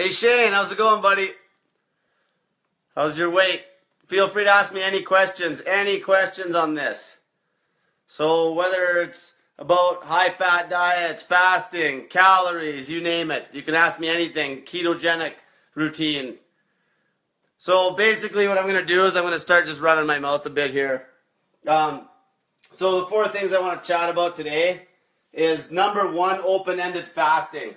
Hey Shane, how's it going, buddy? How's your weight? Feel free to ask me any questions on this. So whether it's about high-fat diets, fasting, calories, you name it. You can ask me anything, ketogenic routine. So basically what I'm going to do is I'm going to start just running my mouth a bit here. So the 4 things I want to chat about today is number 1, open-ended fasting.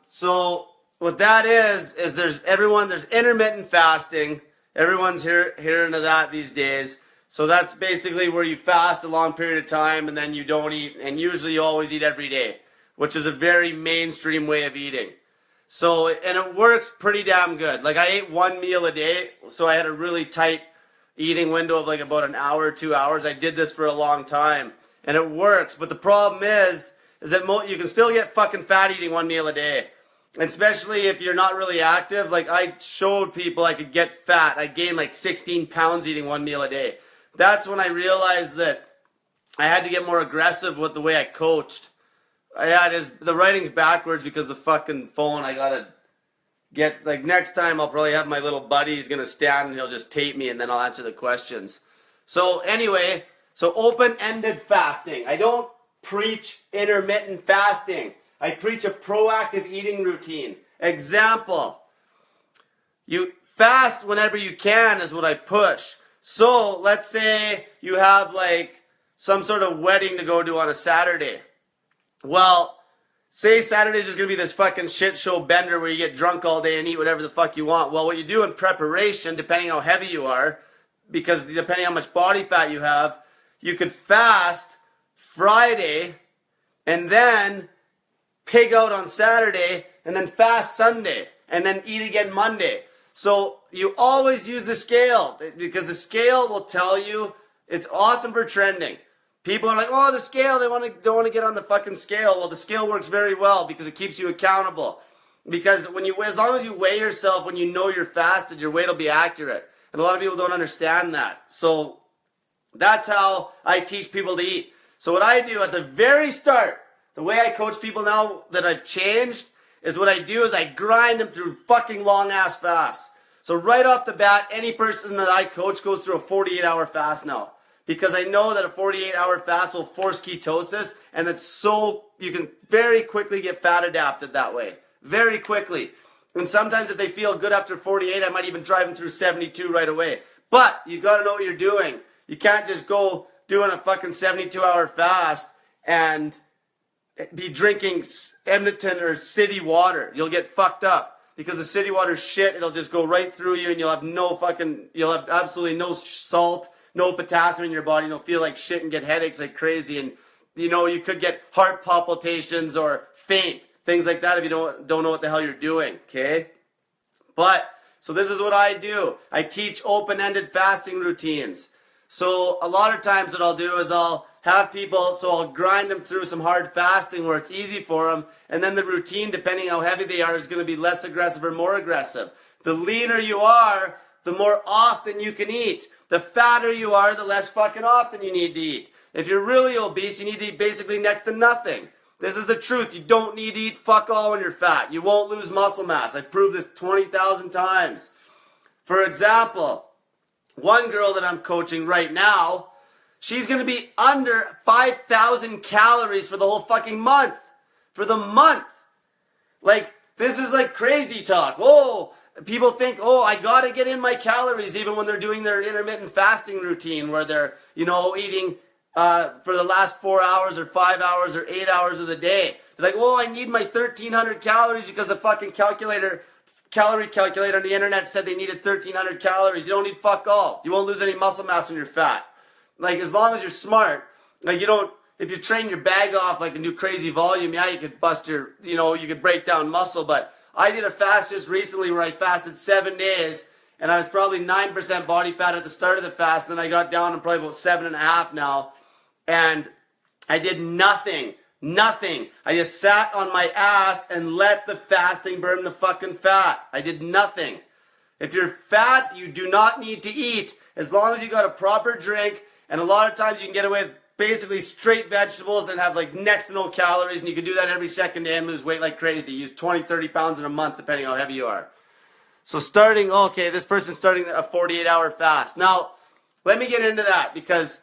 So what that is there's intermittent fasting. Everyone's hearing of that these days. So that's basically where you fast a long period of time and then you don't eat, and usually you always eat every day, which is a very mainstream way of eating. So, and it works pretty damn good. Like I ate 1 meal a day, so I had a really tight eating window of like about an hour, 2 hours. I did this for a long time and it works. But the problem is that you can still get fucking fat eating 1 meal a day. Especially if you're not really active. Like I showed people I could get fat. I gained like 16 pounds eating 1 meal a day. That's when I realized that I had to get more aggressive with the way I coached. The writing's backwards because the fucking phone I gotta get, like next time I'll probably have my little buddy, he's gonna stand and he'll just tape me and then I'll answer the questions. So anyway, so open-ended fasting. I don't preach intermittent fasting. I preach a proactive eating routine. Example, you fast whenever you can is what I push. So let's say you have like some sort of wedding to go to on a Saturday. Well, say Saturday's just going to be this fucking shit show bender where you get drunk all day and eat whatever the fuck you want. Well, what you do in preparation, depending how heavy you are, because depending how much body fat you have, you could fast Friday and then pig out on Saturday and then fast Sunday and then eat again Monday. So you always use the scale because the scale will tell you. It's awesome for trending. People are like, oh, the scale, they don't want to get on the fucking scale. Well, the scale works very well because it keeps you accountable. Because as long as you weigh yourself when you know you're fasted, your weight will be accurate. And a lot of people don't understand that. So that's how I teach people to eat. So what I do at the very start, the way I coach people now that I've changed, is what I do is I grind them through fucking long ass fasts. So right off the bat, any person that I coach goes through a 48-hour fast now. Because I know that a 48-hour fast will force ketosis, and you can very quickly get fat adapted that way. Very quickly. And sometimes if they feel good after 48, I might even drive them through 72 right away. But you got to know what you're doing. You can't just go doing a fucking 72-hour fast and be drinking Edmonton or city water. You'll get fucked up. Because the city water's shit, it'll just go right through you and you'll have absolutely no salt, no potassium in your body. You'll feel like shit and get headaches like crazy. And, you could get heart palpitations or faint. Things like that if you don't know what the hell you're doing, okay? So this is what I do. I teach open-ended fasting routines. So a lot of times what I'll do is I'll have people, so I'll grind them through some hard fasting where it's easy for them, and then the routine, depending how heavy they are, is going to be less aggressive or more aggressive. The leaner you are, the more often you can eat. The fatter you are, the less fucking often you need to eat. If you're really obese, you need to eat basically next to nothing. This is the truth. You don't need to eat fuck all when you're fat. You won't lose muscle mass. I've proved this 20,000 times. For example, one girl that I'm coaching right now, she's going to be under 5,000 calories for the whole fucking month. For the month. Like, this is like crazy talk. Oh, people think, oh, I got to get in my calories even when they're doing their intermittent fasting routine where they're, eating for the last 4 hours or 5 hours or 8 hours of the day. They're like, oh, I need my 1,300 calories because the fucking calorie calculator on the internet said they needed 1,300 calories. You don't need fuck all. You won't lose any muscle mass when you're fat. Like, as long as you're smart, like, if you train your bag off, like, and do crazy volume, yeah, you could bust you could break down muscle, but I did a fast just recently where I fasted 7 days, and I was probably 9% body fat at the start of the fast, and then I got down to probably about 7.5 now, and I did nothing. I just sat on my ass and let the fasting burn the fucking fat. I did nothing. If you're fat, you do not need to eat, as long as you got a proper drink, and a lot of times you can get away with basically straight vegetables and have like next to no calories, and you can do that every second day and lose weight like crazy. Use 20, 30 pounds in a month depending on how heavy you are. So this person's starting a 48-hour fast. Now, let me get into that, because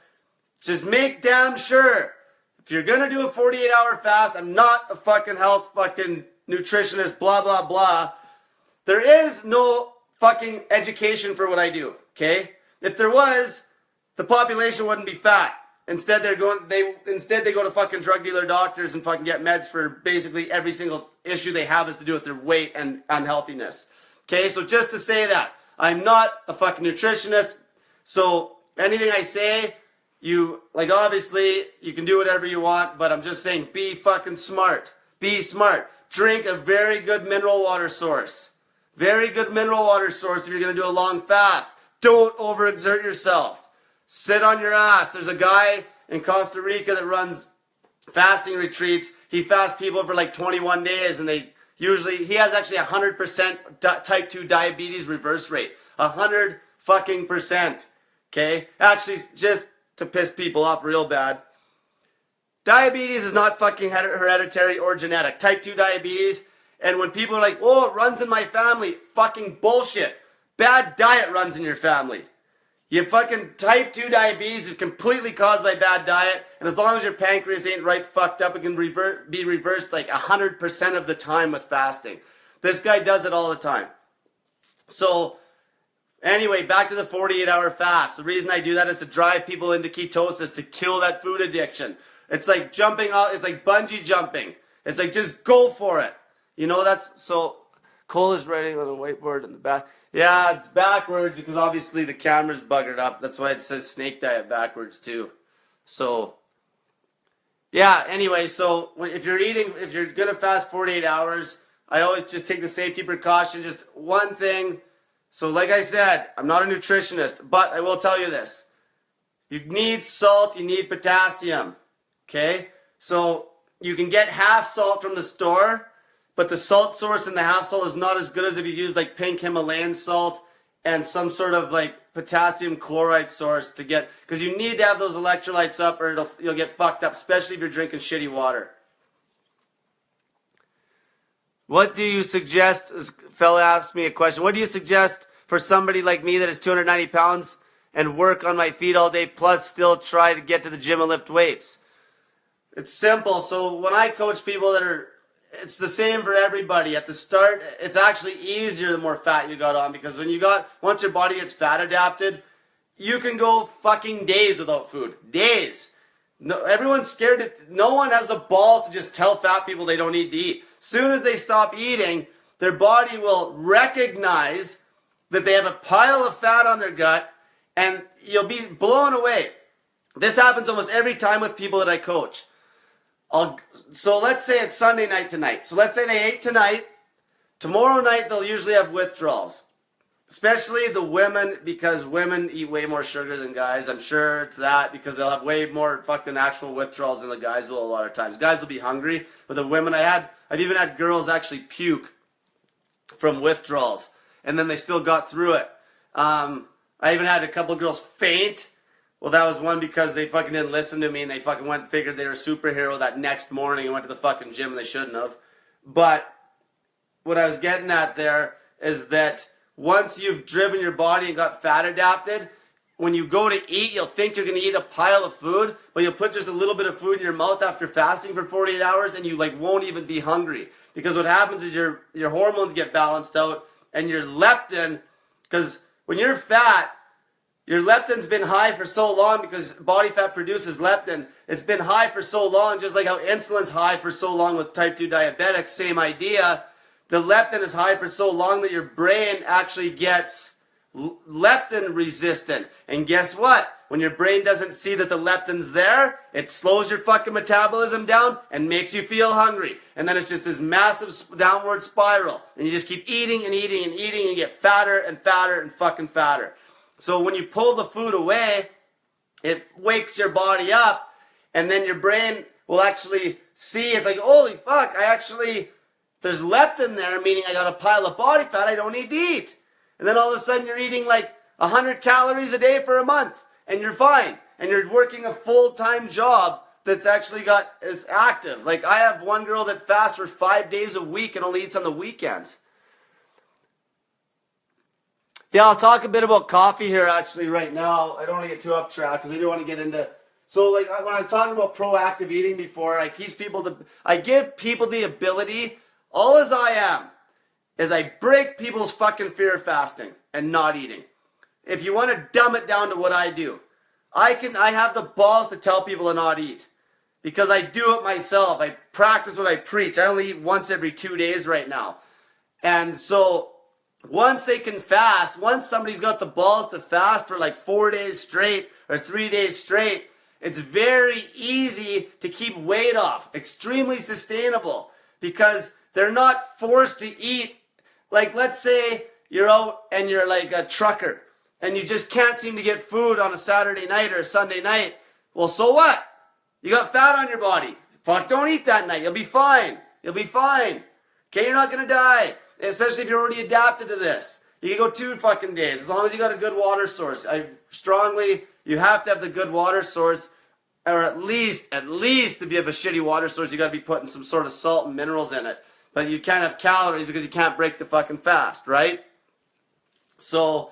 just make damn sure, if you're going to do a 48-hour fast, I'm not a fucking health fucking nutritionist, blah, blah, blah. There is no fucking education for what I do, okay? If there was, the population wouldn't be fat. Instead, they go to fucking drug dealer doctors and fucking get meds for basically every single issue they have is to do with their weight and unhealthiness. Okay, so just to say that, I'm not a fucking nutritionist, so anything I say, obviously, you can do whatever you want, but I'm just saying, be fucking smart. Be smart. Drink a very good mineral water source. Very good mineral water source if you're going to do a long fast. Don't overexert yourself. Sit on your ass. There's a guy in Costa Rica that runs fasting retreats. He fasts people for like 21 days, and he has actually 100% type 2 diabetes reverse rate. 100 fucking %. Okay? Actually, just to piss people off real bad. Diabetes is not fucking hereditary or genetic. Type 2 diabetes, and when people are like, oh, it runs in my family, fucking bullshit. Bad diet runs in your family. Your fucking type 2 diabetes is completely caused by bad diet, and as long as your pancreas ain't right fucked up, it can be reversed like 100% of the time with fasting. This guy does it all the time. So, anyway, back to the 48-hour fast. The reason I do that is to drive people into ketosis, to kill that food addiction. It's like jumping out, it's like bungee jumping. It's like, just go for it. So Cole is writing on a whiteboard in the back. Yeah, it's backwards because obviously the camera's buggered up. That's why it says snake diet backwards too. So, yeah, anyway, so if you're going to fast 48 hours, I always just take the safety precaution. Just one thing. So like I said, I'm not a nutritionist, but I will tell you this. You need salt, you need potassium. Okay? So you can get half salt from the store, but the salt source in the half salt is not as good as if you use like pink Himalayan salt and some sort of like potassium chloride source to get, because you need to have those electrolytes up or you'll get fucked up, especially if you're drinking shitty water. What do you suggest, this fella asked me a question, what do you suggest for somebody like me that is 290 pounds and work on my feet all day plus still try to get to the gym and lift weights? It's simple. So when I coach people it's the same for everybody. At the start, it's actually easier the more fat you got on, because once your body gets fat adapted, you can go fucking days without food. Days. No, everyone's scared. No one has the balls to just tell fat people they don't need to eat. Soon as they stop eating, their body will recognize that they have a pile of fat on their gut, and you'll be blown away. This happens almost every time with people that I coach. So let's say it's Sunday night tonight. So let's say they ate tonight. Tomorrow night they'll usually have withdrawals. Especially the women, because women eat way more sugar than guys. I'm sure it's that, because they'll have way more fucking actual withdrawals than the guys will a lot of times. Guys will be hungry, but the women I've even had girls actually puke from withdrawals, and then they still got through it. I even had a couple of girls faint. Well, that was one because they fucking didn't listen to me, and they fucking figured they were a superhero that next morning and went to the fucking gym, and they shouldn't have. But what I was getting at there is that once you've driven your body and got fat adapted, when you go to eat, you'll think you're going to eat a pile of food, but you'll put just a little bit of food in your mouth after fasting for 48 hours, and you won't even be hungry. Because what happens is your hormones get balanced out, and your leptin, because when you're fat, your leptin's been high for so long because body fat produces leptin. It's been high for so long, just like how insulin's high for so long with type 2 diabetics, same idea. The leptin is high for so long that your brain actually gets leptin resistant. And guess what? When your brain doesn't see that the leptin's there, it slows your fucking metabolism down and makes you feel hungry. And then it's just this massive downward spiral. And you just keep eating and eating and eating and get fatter and fatter and fucking fatter. So when you pull the food away, it wakes your body up, and then your brain will actually see, it's like, holy fuck, there's leptin there, meaning I got a pile of body fat I don't need to eat. And then all of a sudden you're eating like 100 calories a day for a month, and you're fine. and you're working a full-time job that's actually it's active. Like I have one girl that fasts for 5 days a week and only eats on the weekends. Yeah, I'll talk a bit about coffee here actually right now. I don't want to get too off track because I do want to get into... So like when I'm talking about proactive eating before, I teach people I give people the ability, all as I am, is I break people's fucking fear of fasting and not eating. If you want to dumb it down to what I do, I have the balls to tell people to not eat. Because I do it myself. I practice what I preach. I only eat once every 2 days right now. And so once they can fast, once somebody's got the balls to fast for like 4 days straight or 3 days straight, it's very easy to keep weight off. Extremely sustainable. Because they're not forced to eat. Like let's say you're out and you're like a trucker and you just can't seem to get food on a Saturday night or a Sunday night. Well, so what? You got fat on your body. Fuck, don't eat that night. You'll be fine. You'll be fine. Okay, you're not going to die. Especially if you're already adapted to this. You can go 2 fucking days as long as you got a good water source. You have to have the good water source, or at least if you have a shitty water source, you got to be putting some sort of salt and minerals in it. But you can't have calories because you can't break the fucking fast, right? So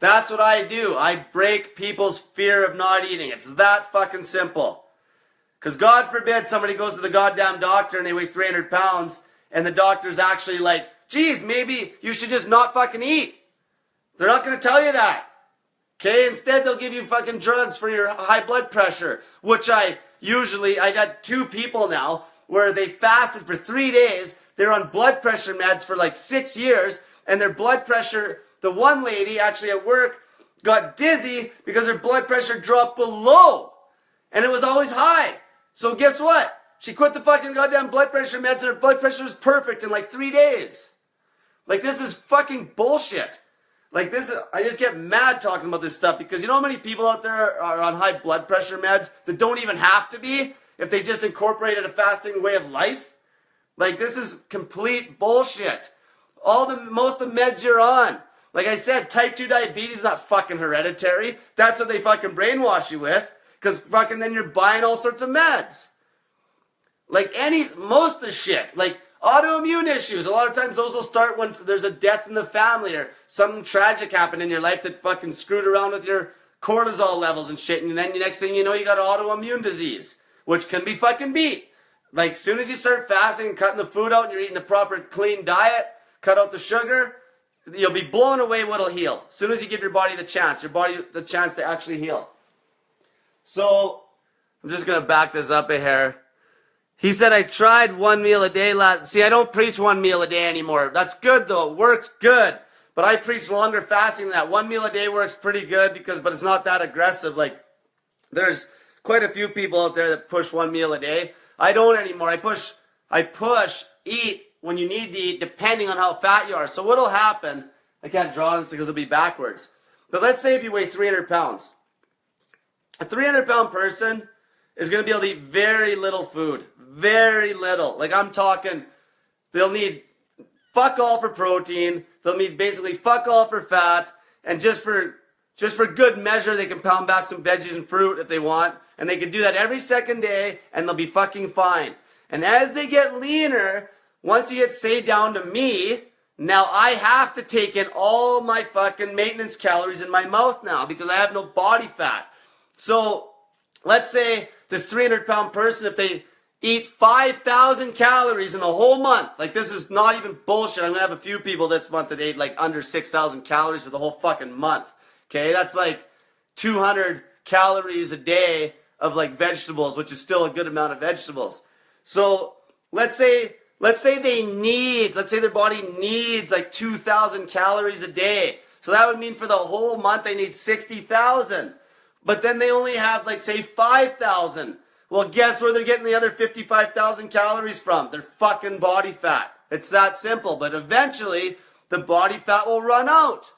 that's what I do. I break people's fear of not eating. It's that fucking simple. Because God forbid somebody goes to the goddamn doctor and they weigh 300 pounds and the doctor's actually like, geez, maybe you should just not fucking eat. They're not going to tell you that. Okay, instead they'll give you fucking drugs for your high blood pressure, which I got 2 people now where they fasted for 3 days. They're on blood pressure meds for like 6 years and their blood pressure, the one lady actually at work got dizzy because her blood pressure dropped below and it was always high. So guess what? She quit the fucking goddamn blood pressure meds and her blood pressure was perfect in like 3 days. Like this is fucking bullshit. Like I just get mad talking about this stuff because you know how many people out there are on high blood pressure meds that don't even have to be if they just incorporated a fasting way of life? Like this is complete bullshit. Most of the meds you're on. Like I said, type 2 diabetes is not fucking hereditary. That's what they fucking brainwash you with. Because fucking then you're buying all sorts of meds. Like most of the shit. Like autoimmune issues. A lot of times those will start when there's a death in the family or something tragic happened in your life that fucking screwed around with your cortisol levels and shit. And then the next thing you know, you got autoimmune disease. Which can be fucking beat. Like as soon as you start fasting and cutting the food out and you're eating a proper clean diet, cut out the sugar, you'll be blown away what'll heal. As soon as you give your body the chance to actually heal. So, I'm just going to back this up a hair. He said, I tried 1 meal a day See, I don't preach 1 meal a day anymore. That's good though. It works good. But I preach longer fasting than that. 1 meal a day works pretty good but it's not that aggressive. Like, there's quite a few people out there that push 1 meal a day. I don't anymore. I push, eat when you need to eat depending on how fat you are. So what'll happen, I can't draw this because it'll be backwards. But let's say if you weigh 300 pounds. A 300-pound person is going to be able to eat very little food. Very little. Like I'm talking, they'll need fuck all for protein. They'll need basically fuck all for fat. And just for good measure, they can pound back some veggies and fruit if they want. And they can do that every second day and they'll be fucking fine. And as they get leaner, once you get, say, down to me, now I have to take in all my fucking maintenance calories in my mouth now because I have no body fat. So, let's say this 300-pound person, if they eat 5,000 calories in the whole month, like this is not even bullshit. I'm going to have a few people this month that ate like under 6,000 calories for the whole fucking month. Okay, that's like 200 calories a day of like vegetables, which is still a good amount of vegetables. So, let's say their body needs like 2,000 calories a day. So that would mean for the whole month they need 60,000. But then they only have, like, say, 5,000. Well, guess where they're getting the other 55,000 calories from? Their fucking body fat. It's that simple. But eventually, the body fat will run out.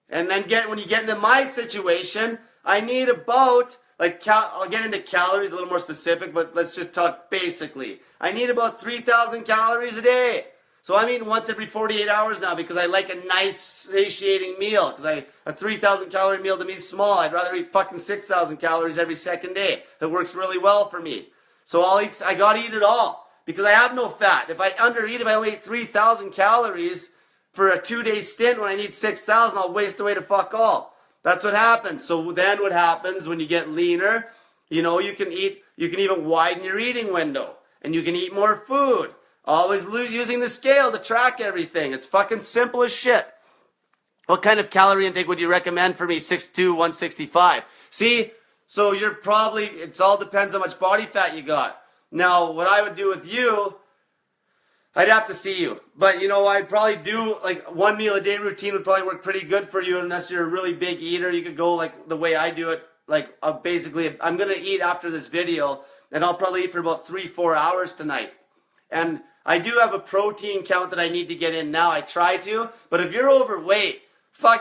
And then when you get into my situation, I need about, I'll get into calories a little more specific, but let's just talk basically. I need about 3,000 calories a day. So I'm eating once every 48 hours now because I like a nice satiating meal. Because a 3,000 calorie meal to me is small. I'd rather eat fucking 6,000 calories every second day. It works really well for me. So I gotta eat it all because I have no fat. If I undereat, if I only eat 3,000 calories for a 2-day stint when I need 6,000, I'll waste away to fuck all. That's what happens. So then what happens when you get leaner, you can even widen your eating window and you can eat more food. Always using the scale to track everything. It's fucking simple as shit. What kind of calorie intake would you recommend for me? 6'2", 165. See? So it all depends how much body fat you got. Now, what I would do with you, I'd have to see you. But, I'd probably do, like, 1 meal a day routine would probably work pretty good for you unless you're a really big eater. You could go, like, the way I do it. Like, basically, I'm going to eat after this video, and I'll probably eat for about 3-4 hours tonight. And I do have a protein count that I need to get in now. I try to. But if you're overweight,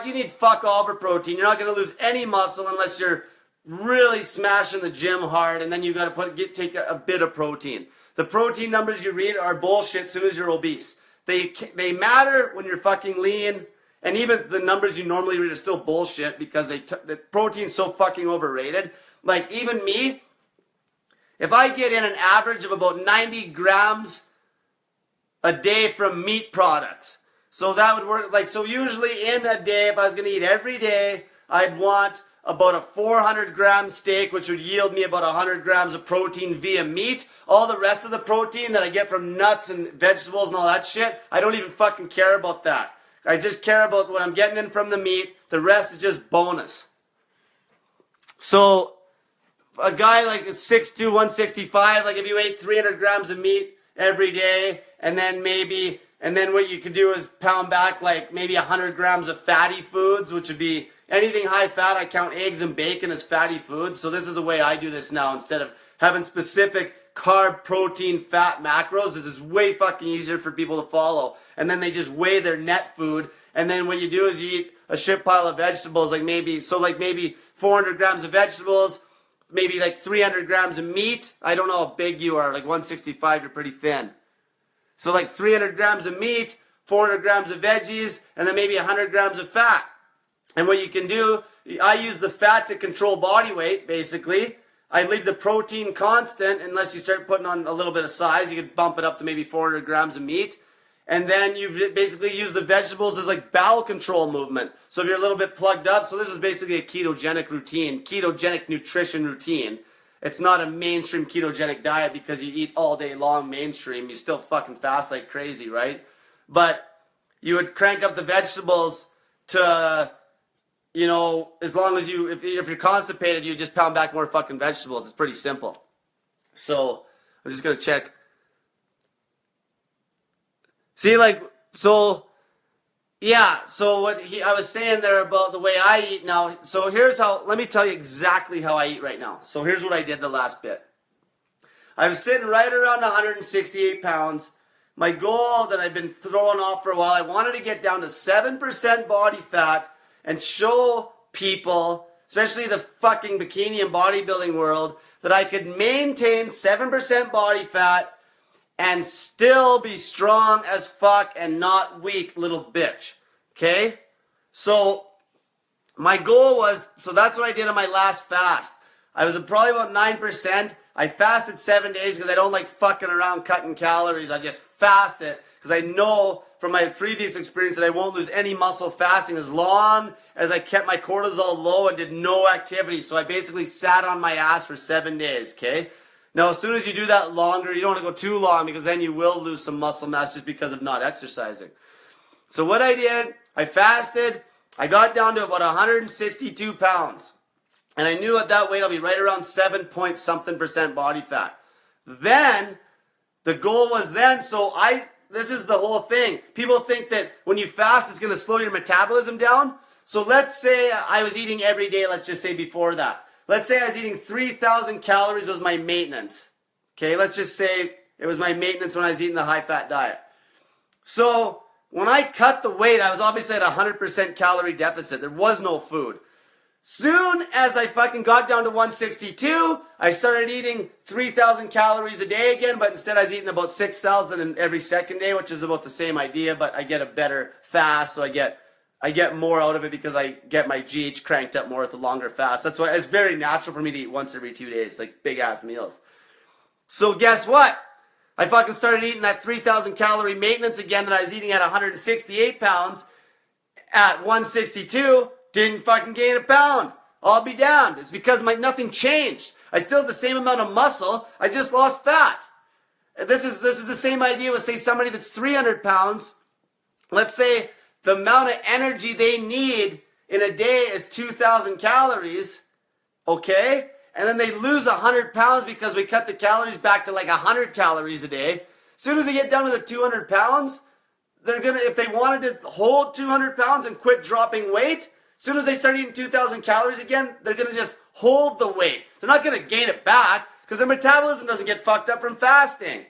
you need fuck all for protein. You're not going to lose any muscle unless you're really smashing the gym hard. And then you got to take a bit of protein. The protein numbers you read are bullshit as soon as you're obese. They matter when you're fucking lean. And even the numbers you normally read are still bullshit because the protein's so fucking overrated. Like even me, if I get in an average of about 90 grams a day from meat products. So that would work, so usually in a day, if I was going to eat every day, I'd want about a 400 gram steak, which would yield me about 100 grams of protein via meat. All the rest of the protein that I get from nuts and vegetables and all that shit, I don't even fucking care about that. I just care about what I'm getting in from the meat. The rest is just bonus. So a guy like 6'2", 165, like if you ate 300 grams of meat every day, and then what you could do is pound back like maybe 100 grams of fatty foods, which would be anything high fat. I count eggs and bacon as fatty foods. So this is the way I do this now. Instead of having specific carb, protein, fat macros, this is way fucking easier for people to follow. And then they just weigh their net food. And then what you do is you eat a shit pile of vegetables, like maybe 400 grams of vegetables, maybe like 300 grams of meat. I don't know how big you are, like 165, you're pretty thin. So like 300 grams of meat, 400 grams of veggies, and then maybe 100 grams of fat. And what you can do, I use the fat to control body weight, basically. I leave the protein constant unless you start putting on a little bit of size. You could bump it up to maybe 400 grams of meat. And then you basically use the vegetables as like bowel control movement. So if you're a little bit plugged up, so this is basically a ketogenic routine, ketogenic nutrition routine. It's not a mainstream ketogenic diet because you eat all day long mainstream. You still fucking fast like crazy, right? But you would crank up the vegetables to, as long as if you're constipated, you just pound back more fucking vegetables. It's pretty simple. So I'm just going to check. See, so what I was saying there about the way I eat now. So let me tell you exactly how I eat right now. So here's what I did the last bit. I was sitting right around 168 pounds. My goal that I've been throwing off for a while, I wanted to get down to 7% body fat and show people, especially the fucking bikini and bodybuilding world, that I could maintain 7% body fat and still be strong as fuck and not weak, little bitch. Okay? So my goal was, that's what I did on my last fast. I was probably about 9%. I fasted 7 days because I don't like fucking around cutting calories. I just fast it because I know from my previous experience that I won't lose any muscle fasting as long as I kept my cortisol low and did no activity. So I basically sat on my ass for 7 days, okay? Now, as soon as you do that longer, you don't want to go too long because then you will lose some muscle mass just because of not exercising. So what I did, I fasted. I got down to about 162 pounds. And I knew at that weight I'll be right around 7-point-something% body fat. Then, the goal was this is the whole thing. People think that when you fast, it's going to slow your metabolism down. So let's say I was eating every day, let's just say before that. Let's say I was eating 3,000 calories was my maintenance. Okay, let's just say it was my maintenance when I was eating the high-fat diet. So when I cut the weight, I was obviously at 100% calorie deficit. There was no food. Soon as I fucking got down to 162, I started eating 3,000 calories a day again, but instead I was eating about 6,000 every second day, which is about the same idea, but I get a better fast, so I get more out of it because I get my GH cranked up more with the longer fast. That's why it's very natural for me to eat once every 2 days, like big ass meals. So guess what? I fucking started eating that 3,000 calorie maintenance again that I was eating at 168 pounds at 162. Didn't fucking gain a pound. I'll be damned. It's because nothing changed. I still have the same amount of muscle. I just lost fat. This is the same idea with, say, somebody that's 300 pounds. Let's say the amount of energy they need in a day is 2,000 calories. Okay? And then they lose 100 pounds because we cut the calories back to like 100 calories a day. As soon as they get down to the 200 pounds, they're gonna, if they wanted to hold 200 pounds and quit dropping weight, as soon as they start eating 2,000 calories again, they're going to just hold the weight. They're not going to gain it back because their metabolism doesn't get fucked up from fasting.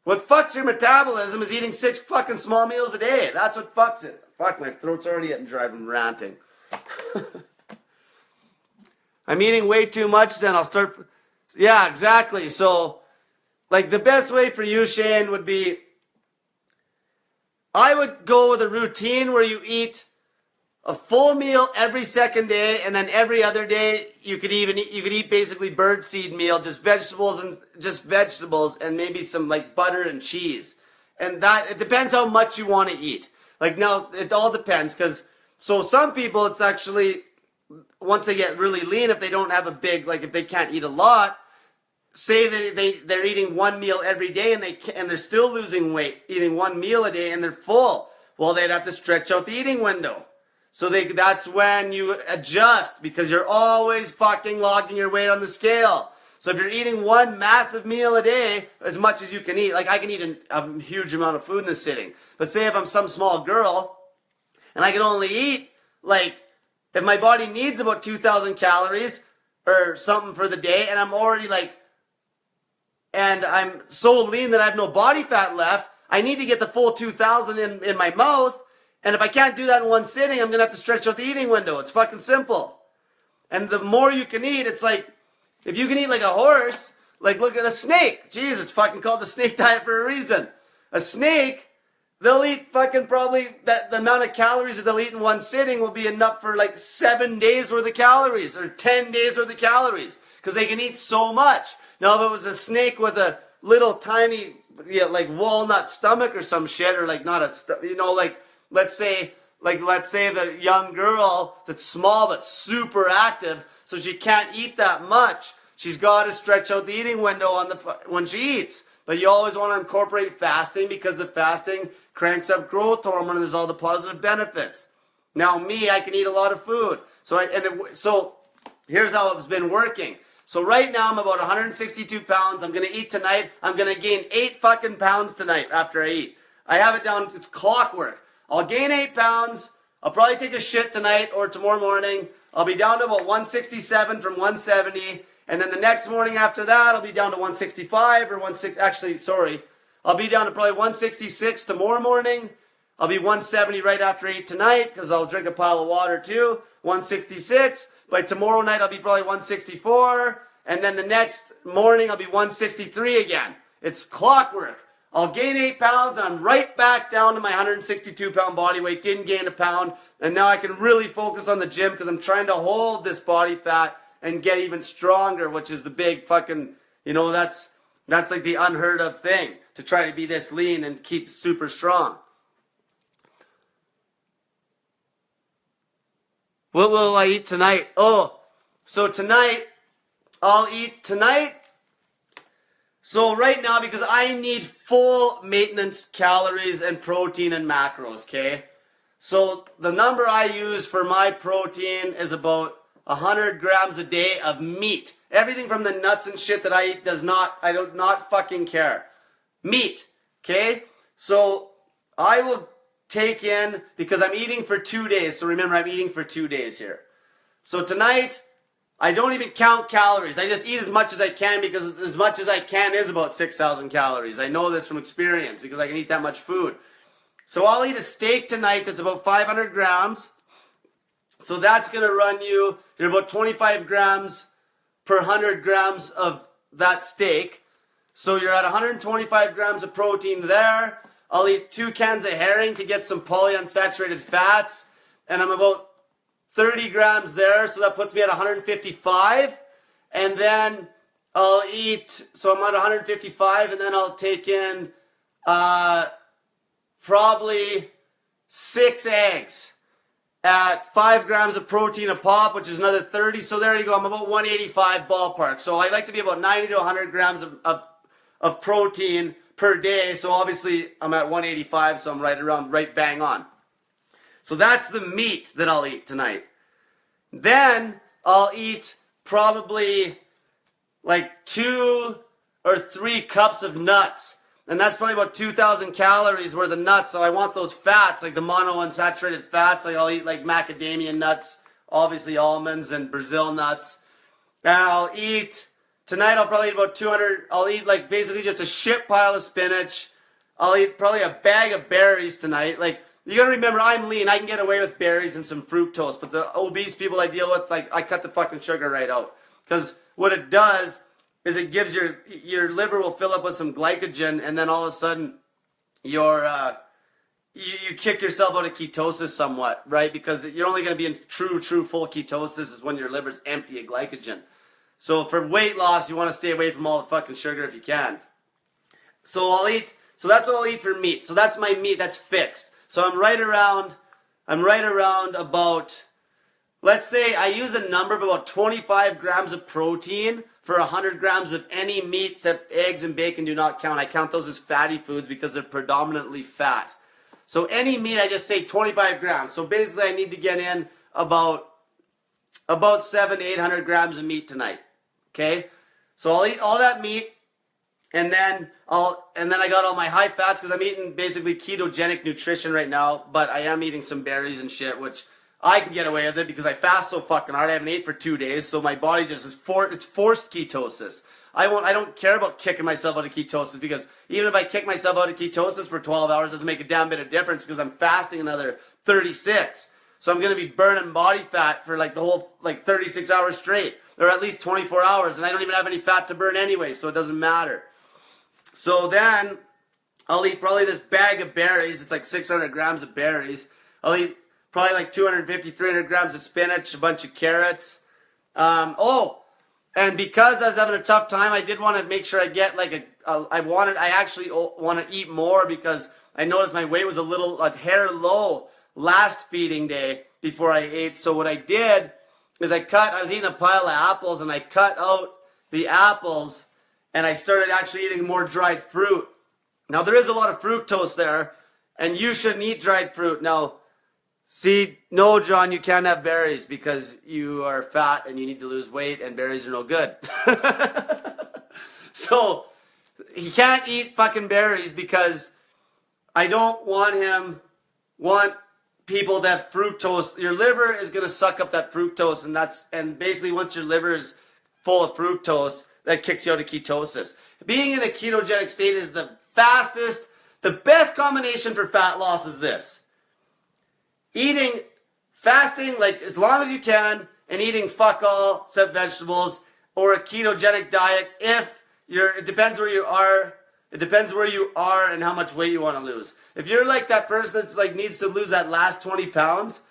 What fucks your metabolism is eating 6 fucking small meals a day. That's what fucks it. Fuck, my throat's already getting dry from ranting. I'm eating way too much, then I'll start... Yeah, exactly. So, like, the best way for you, Shane, would be... I would go with a routine where you eat a full meal every second day, and then every other day you could eat basically birdseed meal, just vegetables and maybe some like butter and cheese. And that, it depends how much you want to eat. Like now, it all depends, because so some people, it's actually, once they get really lean, if they don't have a big, like if they can't eat a lot, say they're eating one meal every day and they're still losing weight, eating one meal a day and they're full. Well, they'd have to stretch out the eating window. So that's when you adjust, because you're always fucking logging your weight on the scale. So if you're eating one massive meal a day, as much as you can eat, like I can eat a huge amount of food in a sitting. But say if I'm some small girl and I can only eat, like, if my body needs about 2,000 calories or something for the day, and I'm already like, and I'm so lean that I have no body fat left, I need to get the full 2,000 in my mouth. And if I can't do that in one sitting, I'm going to have to stretch out the eating window. It's fucking simple. And the more you can eat, it's like, if you can eat like a horse, like look at a snake. Jeez, it's fucking called the snake diet for a reason. A snake, they'll eat fucking probably, the amount of calories that they'll eat in one sitting will be enough for like 7 days worth of calories or 10 days worth of calories. Because they can eat so much. Now if it was a snake with a little tiny, like walnut stomach or some shit, or like not a, let's say the young girl that's small but super active, so she can't eat that much. She's got to stretch out the eating window when she eats. But you always want to incorporate fasting, because the fasting cranks up growth hormone and there's all the positive benefits. Now me, I can eat a lot of food. So here's how it's been working. So right now I'm about 162 pounds. I'm going to eat tonight. I'm going to gain 8 fucking pounds tonight after I eat. I have it down, it's clockwork. I'll gain 8 pounds. I'll probably take a shit tonight or tomorrow morning. I'll be down to about 167 from 170. And then the next morning after that, I'll be down to 165 or I'll be down to probably 166 tomorrow morning. I'll be 170 right after 8 tonight, because I'll drink a pile of water too. 166. By tomorrow night, I'll be probably 164. And then the next morning, I'll be 163 again. It's clockwork. I'll gain 8 pounds, and I'm right back down to my 162 pound body weight. Didn't gain a pound. And now I can really focus on the gym, because I'm trying to hold this body fat and get even stronger, which is the big fucking, that's like the unheard of thing, to try to be this lean and keep super strong. What will I eat tonight? Oh, so tonight, I'll eat tonight. So right now, because I need full maintenance calories and protein and macros, okay? So the number I use for my protein is about 100 grams a day of meat. Everything from the nuts and shit that I eat I do not fucking care. Meat, okay? So I will take in, because I'm eating for 2 days. So remember, I'm eating for 2 days here. So tonight, I don't even count calories. I just eat as much as I can, because as much as I can is about 6,000 calories. I know this from experience, because I can eat that much food. So I'll eat a steak tonight that's about 500 grams. So that's going to run you, you're about 25 grams per 100 grams of that steak. So you're at 125 grams of protein there. I'll eat 2 cans of herring to get some polyunsaturated fats. And I'm about 30 grams there. So that puts me at 155. And then I'll eat, so I'm at 155. And then I'll take in probably 6 eggs at 5 grams of protein a pop, which is another 30. So there you go. I'm about 185 ballpark. So I like to be about 90 to 100 grams of protein per day. So obviously I'm at 185, so I'm right bang on. So that's the meat that I'll eat tonight. Then I'll eat probably like 2 or 3 cups of nuts. And that's probably about 2,000 calories worth of nuts. So I want those fats, like the monounsaturated fats. Like I'll eat like macadamia nuts, obviously almonds and Brazil nuts. And I'll eat, tonight I'll probably eat about 200, I'll eat like basically just a shit pile of spinach. I'll eat probably a bag of berries tonight. Like, you gotta remember, I'm lean. I can get away with berries and some fructose. But the obese people I deal with, like, I cut the fucking sugar right out. Because what it does is it gives your liver will fill up with some glycogen, and then all of a sudden you kick yourself out of ketosis somewhat, right? Because you're only going to be in true full ketosis is when your liver's empty of glycogen. So for weight loss, you want to stay away from all the fucking sugar if you can. So that's what I'll eat for meat. So that's my meat, that's fixed. So I'm right around about, let's say I use a number of about 25 grams of protein for 100 grams of any meat, except eggs and bacon do not count. I count those as fatty foods because they're predominantly fat. So any meat, I just say 25 grams. So basically I need to get in about 700 to 800 grams of meat tonight. Okay? So I'll eat all that meat, and then I got all my high fats because I'm eating basically ketogenic nutrition right now, but I am eating some berries and shit, which I can get away with it because I fast so fucking hard. I haven't ate for 2 days, so my body just is it's forced ketosis. I don't care about kicking myself out of ketosis, because even if I kick myself out of ketosis for 12 hours, it doesn't make a damn bit of difference because I'm fasting another 36. So I'm going to be burning body fat for like the whole 36 hours straight, or at least 24 hours, and I don't even have any fat to burn anyway, so it doesn't matter. So then I'll eat probably this bag of berries. It's like 600 grams of berries. I'll eat probably like 250, 300 grams of spinach, a bunch of carrots. And because I was having a tough time, I did want to make sure I get like I actually want to eat more because I noticed my weight was a hair low last feeding day before I ate. So what I did is I was eating a pile of apples, and I cut out the apples, and I started actually eating more dried fruit. Now there is a lot of fructose there, and you shouldn't eat dried fruit. Now, see, no, John, you can't have berries because you are fat and you need to lose weight, and berries are no good. So he can't eat fucking berries because I don't want people that have fructose. Your liver is going to suck up that fructose, and basically once your liver is full of fructose, that kicks you out of ketosis. Being in a ketogenic state is the best combination for fat loss is this. Fasting like as long as you can, and eating fuck all except vegetables, or a ketogenic diet it depends where you are. It depends where you are and how much weight you want to lose. If you're like that person that's like needs to lose that last 20 pounds,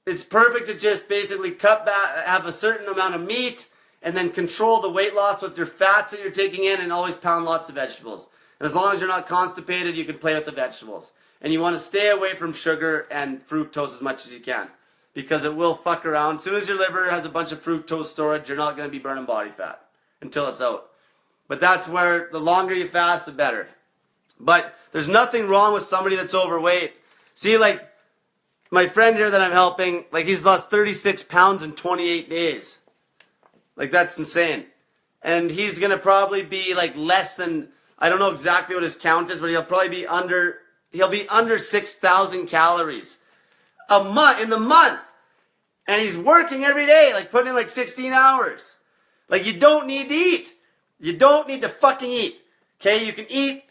it's perfect to just basically cut back, have a certain amount of meat, and then control the weight loss with your fats that you're taking in, and always pound lots of vegetables. And as long as you're not constipated, you can play with the vegetables. And you want to stay away from sugar and fructose as much as you can, because it will fuck around. As soon as your liver has a bunch of fructose storage, you're not going to be burning body fat until it's out. But that's where the longer you fast, the better. But there's nothing wrong with somebody that's overweight. See, like my friend here that I'm helping, like he's lost 36 pounds in 28 days. Like that's insane. And he's going to probably be like less than, I don't know exactly what his count is, but he'll probably be under 6,000 calories in the month. And he's working every day, like putting in like 16 hours. Like you don't need to eat. You don't need to fucking eat. Okay, you can eat,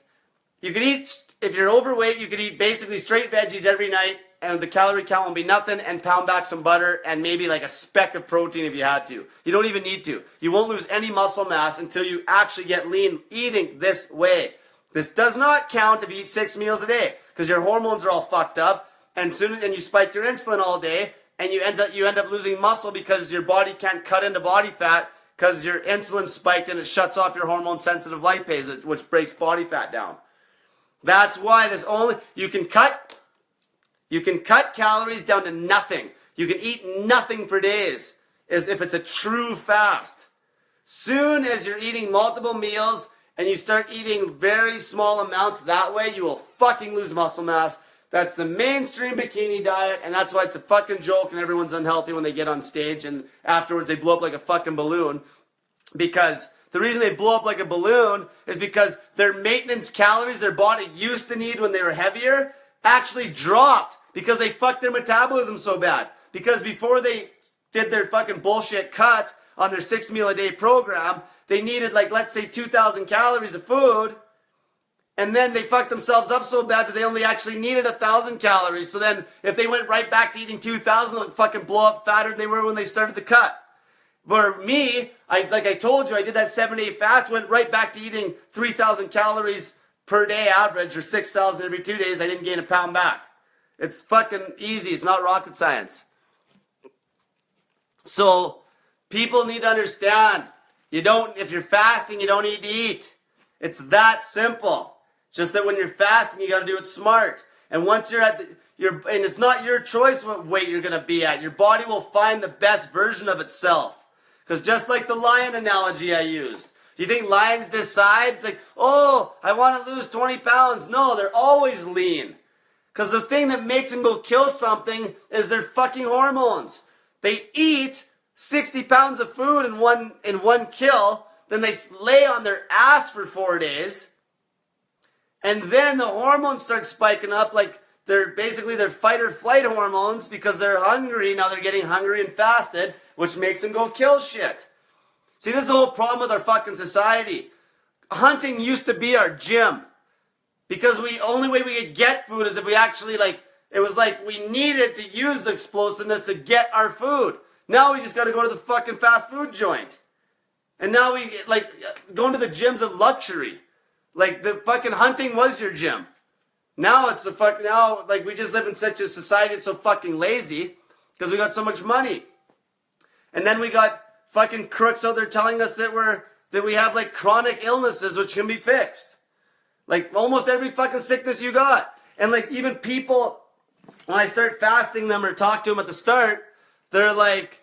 if you're overweight, you can eat basically straight veggies every night, and the calorie count will be nothing, and pound back some butter and maybe like a speck of protein if you had to. You don't even need to. You won't lose any muscle mass until you actually get lean eating this way. This does not count if you eat 6 meals a day because your hormones are all fucked up, and you spike your insulin all day, and you end up losing muscle because your body can't cut into body fat because your insulin spiked and it shuts off your hormone-sensitive lipase, which breaks body fat down. That's why you can cut calories down to nothing. You can eat nothing for days if it's a true fast. Soon as you're eating multiple meals and you start eating very small amounts that way, you will fucking lose muscle mass. That's the mainstream bikini diet, and that's why it's a fucking joke and everyone's unhealthy when they get on stage and afterwards they blow up like a fucking balloon. Because the reason they blow up like a balloon is because their maintenance calories their body used to need when they were heavier actually dropped because they fucked their metabolism so bad. Because before they did their fucking bullshit cut on their 6 meal a day program, they needed like, let's say 2,000 calories of food. And then they fucked themselves up so bad that they only actually needed 1,000 calories. So then if they went right back to eating 2,000, they'd fucking blow up fatter than they were when they started the cut. For me, like I told you, I did that 7-day fast, went right back to eating 3,000 calories per day average, or 6,000 every 2 days. I didn't gain a pound back. It's fucking easy. It's not rocket science. So people need to understand, if you're fasting, you don't need to eat. It's that simple. Just that when you're fasting, you got to do it smart. And once you're and it's not your choice what weight you're going to be at. Your body will find the best version of itself. Because just like the lion analogy I used, do you think lions decide? It's like, oh, I want to lose 20 pounds. No, they're always lean. Because the thing that makes them go kill something is their fucking hormones. They eat 60 pounds of food in one kill, then they lay on their ass for 4 days, and then the hormones start spiking up, like they're fight or flight hormones because they're hungry. Now they're getting hungry and fasted, which makes them go kill shit. See, this is the whole problem with our fucking society. Hunting used to be our gym. Because only way we could get food is if we actually it was like we needed to use the explosiveness to get our food. Now we just got to go to the fucking fast food joint. And now going to the gym's a luxury. Like the fucking hunting was your gym. Now it's we just live in such a society that's so fucking lazy because we got so much money. And then we got fucking crooks out there telling us that we have like chronic illnesses which can be fixed. Like almost every fucking sickness you got. And like even people, when I start fasting them or talk to them at the start, they're like,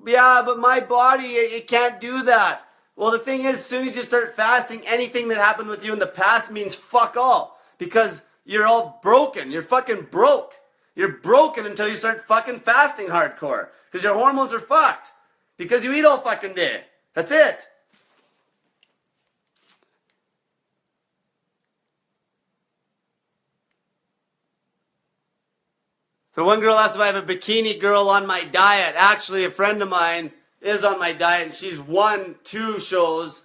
yeah, but my body, it can't do that. Well, the thing is, as soon as you start fasting, anything that happened with you in the past means fuck all. Because you're all broken. You're fucking broke. You're broken until you start fucking fasting hardcore. Because your hormones are fucked. Because you eat all fucking day. That's it. So one girl asked if I have a bikini girl on my diet. Actually, a friend of mine is on my diet, and she's won 2 shows.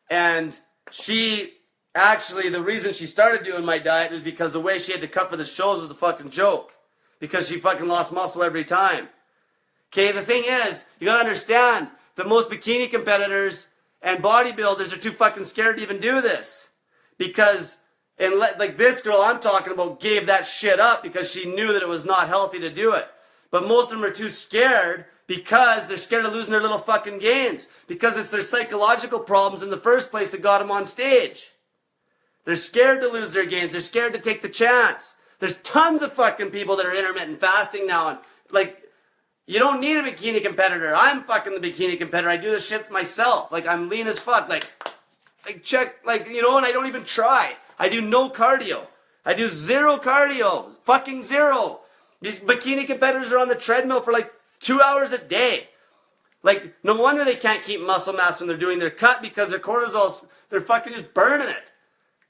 And the reason she started doing my diet is because the way she had to cut for the shows was a fucking joke. Because she fucking lost muscle every time. Okay, the thing is, you gotta understand that most bikini competitors and bodybuilders are too fucking scared to even do this. Because this girl I'm talking about gave that shit up because she knew that it was not healthy to do it. But most of them are too scared because they're scared of losing their little fucking gains. Because it's their psychological problems in the first place that got them on stage. They're scared to lose their gains. They're scared to take the chance. There's tons of fucking people that are intermittent fasting now. And you don't need a bikini competitor. I'm fucking the bikini competitor. I do this shit myself. I'm lean as fuck. And I don't even try. I do no cardio. I do 0 cardio. Fucking 0. These bikini competitors are on the treadmill for 2 hours a day. No wonder they can't keep muscle mass when they're doing their cut because their cortisol, they're fucking just burning it.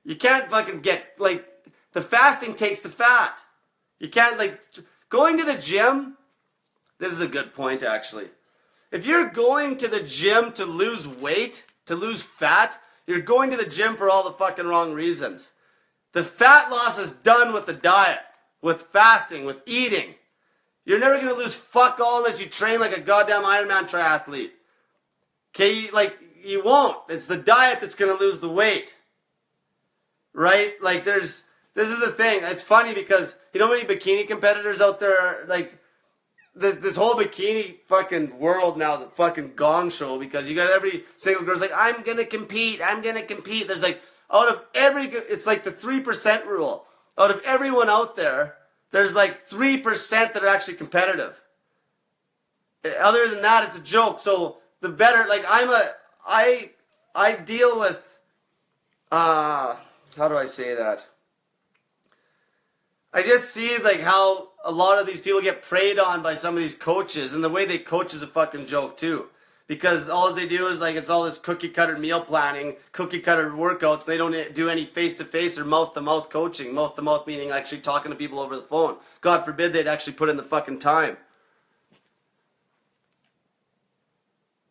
You can't fucking get, the fasting takes the fat. You can't, going to the gym, this is a good point actually. If you're going to the gym to lose weight, to lose fat, you're going to the gym for all the fucking wrong reasons. The fat loss is done with the diet. with fasting, with eating. You're never going to lose fuck all unless you train like a goddamn Ironman triathlete. Okay, you won't. It's the diet that's going to lose the weight. Right? Like this is the thing. It's funny because you know how many bikini competitors out there are, like, this whole bikini fucking world now is a fucking gong show because you got every single girl's like, I'm going to compete. There's like, it's like the 3% rule. Out of everyone out there, there's like 3% that are actually competitive. Other than that, it's a joke. So the better, like I deal with, how do I say that? I just see like how a lot of these people get preyed on by some of these coaches, and the way they coach is a fucking joke too. Because all they do is like, it's all this cookie cutter meal planning, cookie cutter workouts. They don't do any face-to-face or mouth-to-mouth coaching. Mouth-to-mouth meaning actually talking to people over the phone. God forbid they'd actually put in the fucking time.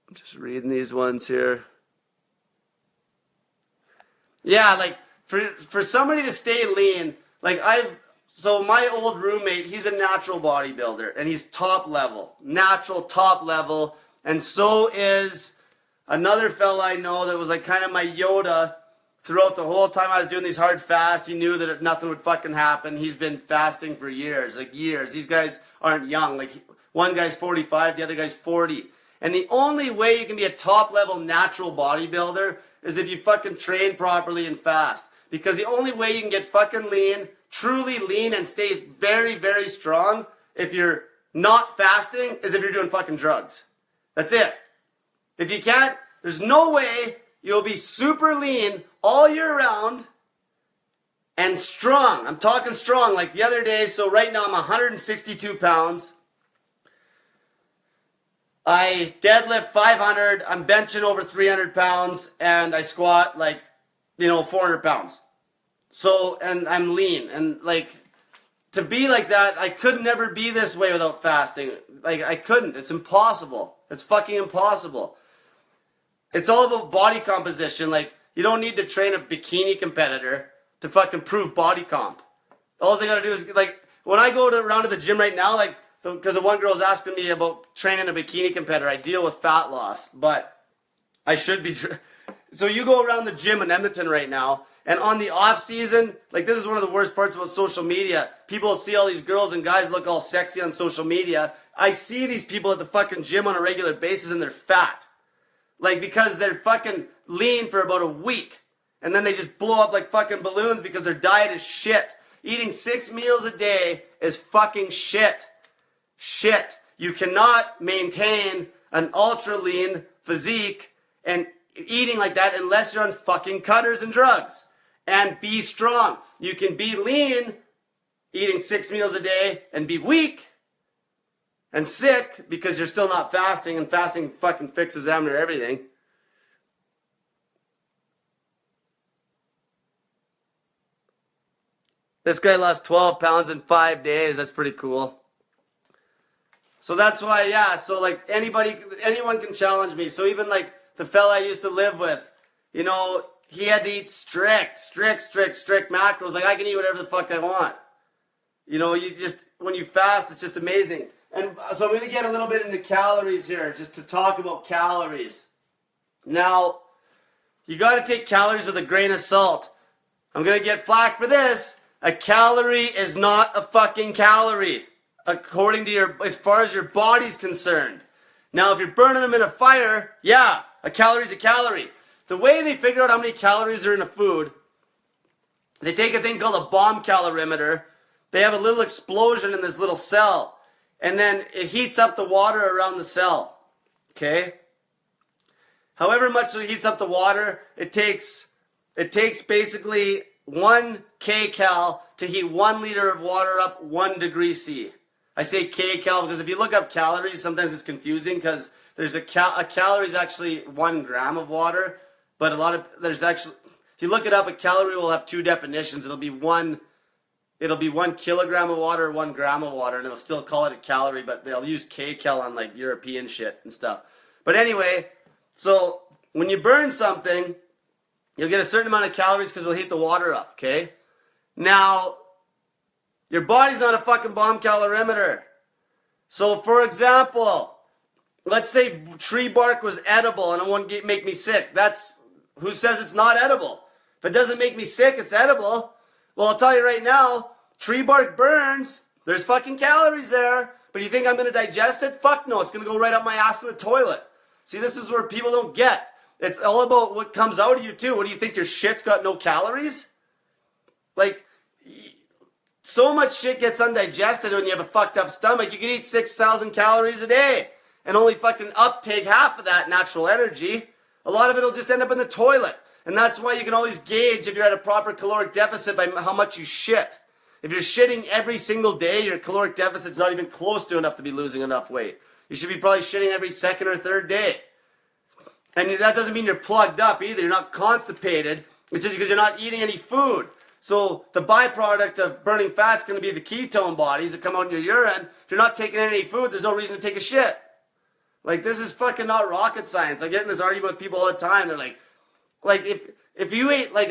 I'm just reading these ones here. Yeah, like for somebody to stay lean, like so my old roommate, he's a natural bodybuilder and he's top level, natural top level. And so is another fella I know that was like kind of my Yoda throughout the whole time I was doing these hard fasts. He knew that nothing would fucking happen. He's been fasting for years, like years. These guys aren't young. Like one guy's 45, the other guy's 40. And the only way you can be a top level natural bodybuilder is if you fucking train properly and fast. Because the only way you can get fucking lean, truly lean, and stay very, very strong if you're not fasting is if you're doing fucking drugs. That's it. If you can't, there's no way you'll be super lean all year round and strong. I'm talking strong like the other day. So right now I'm 162 pounds. I deadlift 500. I'm benching over 300 pounds and I squat like, 400 pounds. So, and I'm lean. And like, to be like that, I could never be this way without fasting. Like, I couldn't. It's impossible. It's fucking impossible. It's all about body composition. Like, you don't need to train a bikini competitor to fucking prove body comp. All they gotta do is, like, when I go around to the gym right now, like, because the one girl's asking me about training a bikini competitor, I deal with fat loss, but I should be. So you go around the gym in Edmonton right now, and on the off season, like, this is one of the worst parts about social media. People see all these girls and guys look all sexy on social media. I see these people at the fucking gym on a regular basis and they're fat. Like, because they're fucking lean for about a week. And then they just blow up like fucking balloons because their diet is shit. Eating 6 meals a day is fucking shit. Shit. You cannot maintain an ultra lean physique and eating like that unless you're on fucking cutters and drugs. And be strong. You can be lean, eating 6 meals a day, and be weak and sick because you're still not fasting, and fasting fucking fixes damn near everything. This guy lost 12 pounds in 5 days. That's pretty cool. So that's why, yeah, so like anyone can challenge me. So even like the fella I used to live with, he had to eat strict macros. Like, I can eat whatever the fuck I want. When you fast, it's just amazing. And so I'm going to get a little bit into calories here, just to talk about calories. Now, you got to take calories with a grain of salt. I'm going to get flack for this. A calorie is not a fucking calorie, according to as far as your body's concerned. Now, if you're burning them in a fire, yeah, a calorie is a calorie. The way they figure out how many calories are in a food, they take a thing called a bomb calorimeter. They have a little explosion in this little cell, and then it heats up the water around the cell. Okay? However much it heats up the water, it takes basically 1 kcal to heat 1 liter of water up 1 degree C. I say kcal because if you look up calories, sometimes it's confusing because there's a calorie is actually 1 gram of water, but if you look it up, a calorie will have 2 definitions. It'll be 1 kilogram of water or 1 gram of water, and it'll still call it a calorie, but they'll use kcal on like European shit and stuff. But anyway, so when you burn something, you'll get a certain amount of calories because it'll heat the water up, okay? Now, Your body's not a fucking bomb calorimeter. So, for example, let's say tree bark was edible and it wouldn't make me sick. That's, who says it's not edible? If it doesn't make me sick, it's edible. Well, I'll tell you right now, tree bark burns. There's fucking calories there. But you think I'm going to digest it? Fuck no, it's going to go right up my ass in the toilet. See, this is where people don't get. It's all about what comes out of you too. What do you think, your shit's got no calories? Like, so much shit gets undigested when you have a fucked up stomach. You can eat 6,000 calories a day and only fucking uptake half of that natural energy. A lot of it will just end up in the toilet. And that's why you can always gauge if you're at a proper caloric deficit by how much you shit. If you're shitting every single day, your caloric deficit's not even close to enough to be losing enough weight. You should be probably shitting every second or third day. And that doesn't mean you're plugged up either. You're not constipated. It's just because you're not eating any food. So the byproduct of burning fat is going to be the ketone bodies that come out in your urine. If you're not taking any food, there's no reason to take a shit. Like, this is fucking not rocket science. I get in this argument with people all the time. They're like if you ate like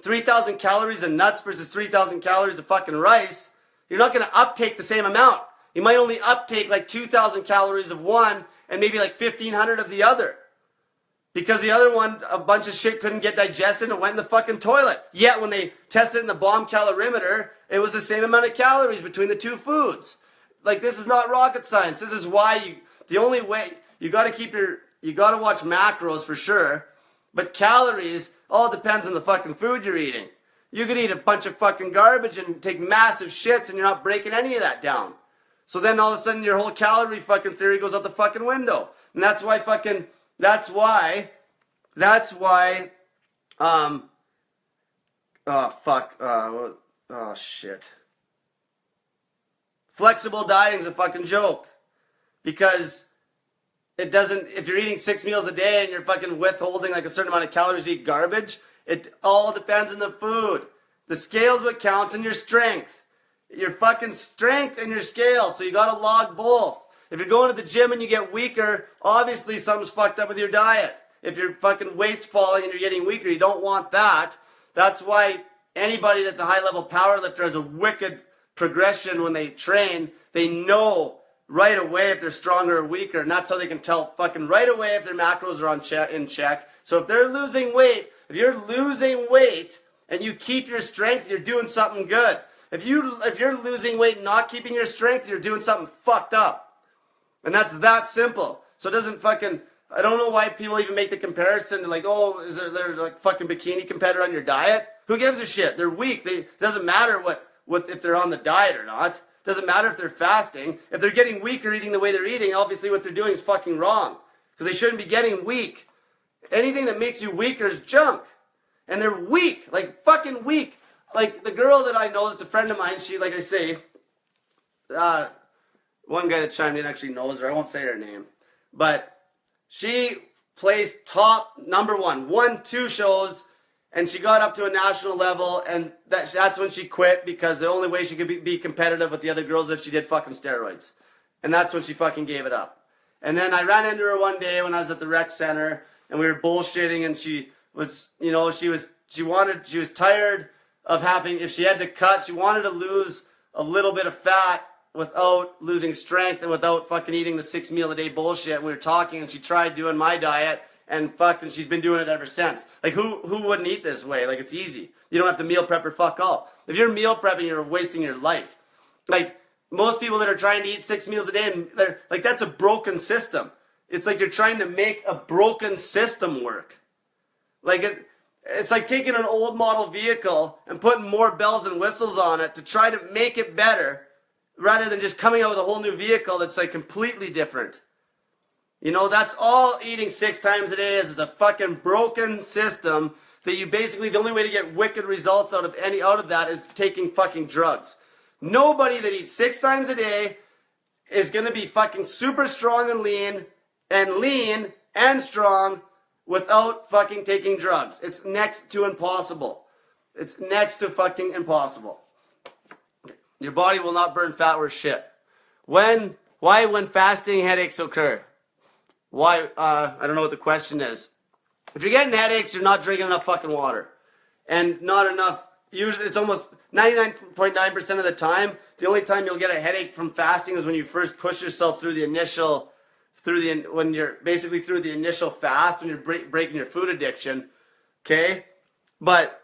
3,000 calories of nuts versus 3,000 calories of fucking rice, you're not going to uptake the same amount. You might only uptake like 2,000 calories of one and maybe like 1,500 of the other. Because the other one, a bunch of shit couldn't get digested and it went in the fucking toilet. Yet when they tested in the bomb calorimeter, it was the same amount of calories between the two foods. Like, this is not rocket science. This is why the only way, you got to watch macros for sure. But calories, all depends on the fucking food you're eating. You could eat a bunch of fucking garbage and take massive shits and you're not breaking any of that down. So then all of a sudden your whole calorie fucking theory goes out the fucking window. And that's why shit. Flexible dieting is a fucking joke. Because it doesn't, if you're eating 6 meals a day and you're fucking withholding like a certain amount of calories to eat garbage, it all depends on the food. The scale's what counts and your strength. Your fucking strength and your scale. So you gotta log both. If you're going to the gym and you get weaker, obviously something's fucked up with your diet. If your fucking weight's falling and you're getting weaker, you don't want that. That's why anybody that's a high-level powerlifter has a wicked progression when they train. They know right away if they're stronger or weaker, and that's how they can tell fucking right away if their macros are in check. So if they're losing weight, if you're losing weight and you keep your strength, you're doing something good. If you're losing weight and not keeping your strength, you're doing something fucked up. And that's that simple. So it doesn't fucking, I don't know why people even make the comparison to like, oh, is there like fucking bikini competitor on your diet? Who gives a shit? They're weak. It doesn't matter what if they're on the diet or not. Doesn't matter if they're fasting. If they're getting weaker eating the way they're eating, obviously what they're doing is fucking wrong. Because they shouldn't be getting weak. Anything that makes you weaker is junk. And they're weak. Like fucking weak. Like the girl that I know that's a friend of mine, she, like I say, one guy that chimed in actually knows her. I won't say her name. But she placed top number 1, 2 shows. And she got up to a national level, and that's when she quit because the only way she could be competitive with the other girls is if she did fucking steroids. And that's when she fucking gave it up. And then I ran into her one day when I was at the rec center, and we were bullshitting, and she was, you know, she was tired of having, if she had to cut, she wanted to lose a little bit of fat without losing strength and without fucking eating the 6 meal a day bullshit. And we were talking, and she tried doing my diet. And fucking, she's been doing it ever since. Like, who wouldn't eat this way? Like, it's easy. You don't have to meal prep or fuck all. If you're meal prepping, you're wasting your life. Like, most people that are trying to eat 6 meals a day, and they're like, that's a broken system. It's like you're trying to make a broken system work. Like, it's like taking an old model vehicle and putting more bells and whistles on it to try to make it better, rather than just coming out with a whole new vehicle that's like completely different. You know, that's all eating 6 times a day is a fucking broken system that you basically, the only way to get wicked results out of that is taking fucking drugs. Nobody that eats 6 times a day is going to be fucking super strong and lean and strong without fucking taking drugs. It's next to impossible. It's next to fucking impossible. Your body will not burn fat worth shit. Why when fasting headaches occur? Why? I don't know what the question is. If you're getting headaches, you're not drinking enough fucking water. And not enough usually it's almost 99.9% of the time. The only time you'll get a headache from fasting is when you first push yourself through the initial, when you're basically through the initial fast, when you're breaking your food addiction. Okay? But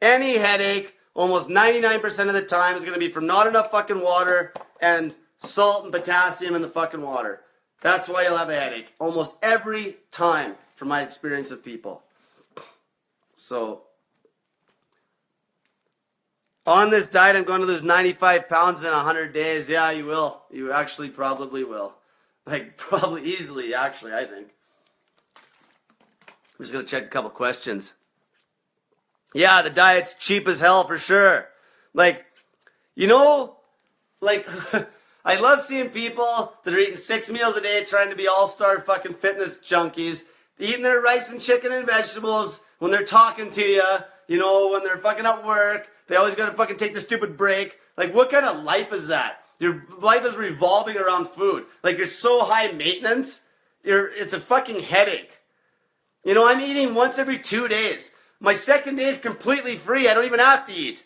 any headache, almost 99% of the time, is going to be from not enough fucking water and salt and potassium in the fucking water. That's why you'll have a headache. Almost every time, from my experience with people. So, on this diet, I'm going to lose 95 pounds in 100 days. Yeah, you will. You actually probably will. Like, probably easily, actually, I think. I'm just going to check a couple questions. Yeah, the diet's cheap as hell for sure. Like, you know, like, I love seeing people that are eating 6 meals a day trying to be all-star fucking fitness junkies, eating their rice and chicken and vegetables when they're talking to you, you know, when they're fucking at work. They always gotta fucking take their stupid break. Like, what kind of life is that? Your life is revolving around food. Like, you're so high maintenance, it's a fucking headache. You know, I'm eating once every 2 days. My second day is completely free. I don't even have to eat.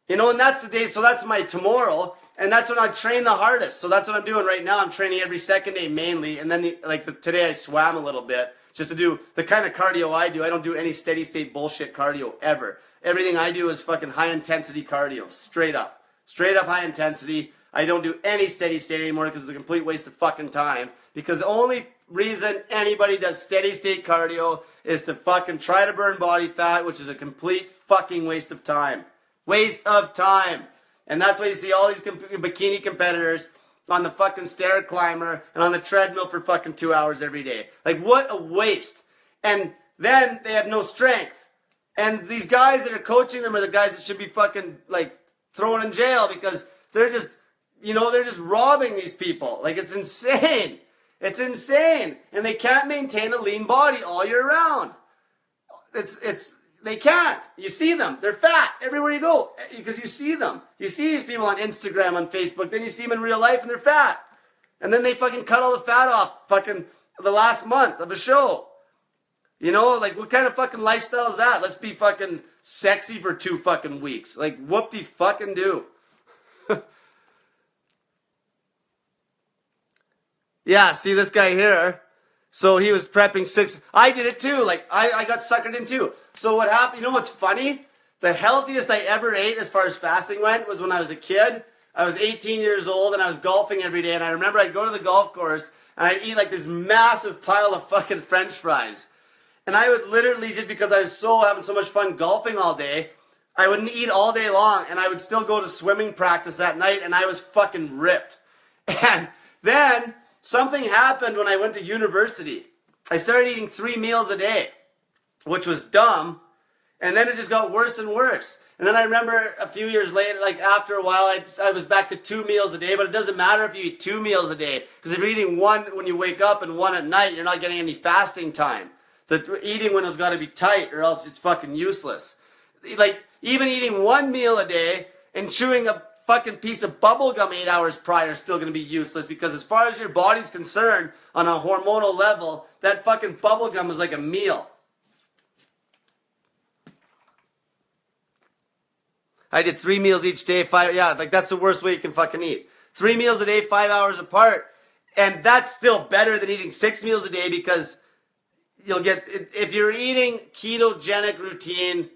You know, and that's the day, so that's my tomorrow. And that's when I train the hardest. So that's what I'm doing right now. I'm training every second day mainly. And then today I swam a little bit just to do the kind of cardio I do. I don't do any steady state bullshit cardio ever. Everything I do is fucking high intensity cardio. Straight up. Straight up high intensity. I don't do any steady state anymore because it's a complete waste of fucking time. Because the only reason anybody does steady state cardio is to fucking try to burn body fat, which is a complete fucking waste of time. Waste of time. And that's why you see all these bikini competitors on the fucking stair climber and on the treadmill for fucking 2 hours every day. Like, what a waste. And then they have no strength. And these guys that are coaching them are the guys that should be fucking, like, thrown in jail because they're just, you know, they're just robbing these people. Like, it's insane. It's insane. And they can't maintain a lean body all year round. They can't. You see them. They're fat everywhere you go because you see them. You see these people on Instagram, on Facebook. Then you see them in real life and they're fat. And then they fucking cut all the fat off fucking the last month of a show. You know, like what kind of fucking lifestyle is that? Let's be fucking sexy for 2 fucking weeks. Like whoop-de fucking do. Yeah, see this guy here. So he was prepping 6. I did it too. Like I got suckered in too. So what happened? You know what's funny? The healthiest I ever ate as far as fasting went was when I was a kid. I was 18 years old and I was golfing every day. And I remember I'd go to the golf course and I'd eat like this massive pile of fucking French fries. And I would literally, just because I was having so much fun golfing all day, I wouldn't eat all day long. And I would still go to swimming practice that night and I was fucking ripped. And then something happened when I went to university. I started eating 3 meals a day, which was dumb. And then it just got worse and worse. And then I remember a few years later, like after a while, I was back to 2 meals a day. But it doesn't matter if you eat 2 meals a day. Because if you're eating 1 when you wake up and 1 at night, you're not getting any fasting time. The eating window has got to be tight or else it's fucking useless. Like, even eating 1 meal a day and chewing a fucking piece of bubble gum 8 hours prior is still going to be useless, because as far as your body's concerned on a hormonal level, that fucking bubble gum is like a meal. I did 3 meals each day, 5, yeah, like that's the worst way you can fucking eat. 3 meals a day, 5 hours apart. And that's still better than eating 6 meals a day, because you'll get, if you're eating ketogenic routine,